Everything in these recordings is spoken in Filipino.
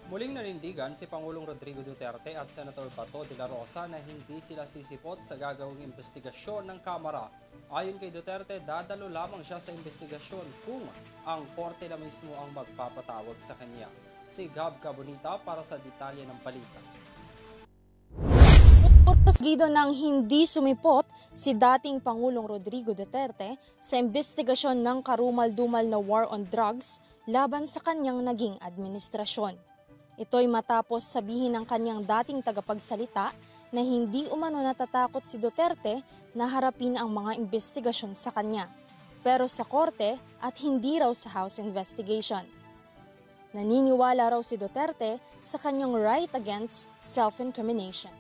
Muling nanindigan si Pangulong Rodrigo Duterte at Senator Bato de la Rosa na hindi sila sisipot sa gagawing investigasyon ng Kamara. Ayon kay Duterte, dadalo lamang siya sa investigasyon kung ang korte na mismo ang magpapatawag sa kanya. Si Gab Cabonita para sa detalye ng balita. Gido ng hindi sumipot si dating Pangulong Rodrigo Duterte sa investigasyon ng karumal-dumal na war on drugs laban sa kanyang naging administrasyon. Ito'y matapos sabihin ng kanyang dating tagapagsalita na hindi umano natatakot si Duterte na harapin ang mga investigasyon sa kanya, pero sa korte at hindi raw sa House investigation. Naniniwala raw si Duterte sa kanyang right against self-incrimination.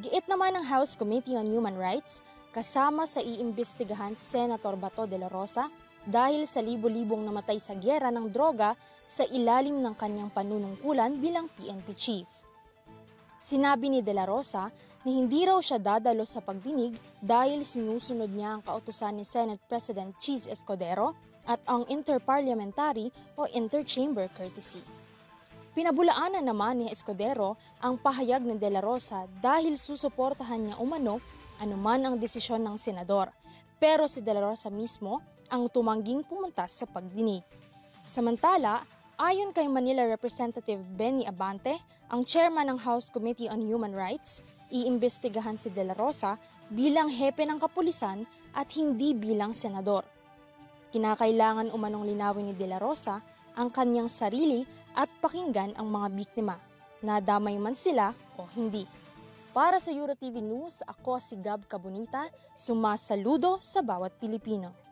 Giit naman ng House Committee on Human Rights, kasama sa iimbestigahan si Senator Bato de la Rosa dahil sa libo-libong namatay sa gyera ng droga sa ilalim ng kanyang panunungkulan bilang PNP chief. Sinabi ni de la Rosa na hindi raw siya dadalo sa pagdinig dahil sinusunod niya ang kautusan ni Senate President Cheese Escudero at ang interparliamentary o interchamber courtesy. Pinabulaanan naman ni Escudero ang pahayag ni de la Rosa dahil susuportahan niya umano anuman ang desisyon ng senador, pero si de la Rosa mismo ang tumangging pumunta sa pagdinig. Samantala, ayon kay Manila Representative Benny Abante, ang chairman ng House Committee on Human Rights, iimbestigahan si de la Rosa bilang hepe ng kapulisan at hindi bilang senador. Kinakailangan umanong linawin ni de la Rosa ang kanyang sarili at pakinggan ang mga biktima, nadamay man sila o hindi. Para sa EuroTV News, ako si Gab Cabonita, sumasaludo sa bawat Pilipino.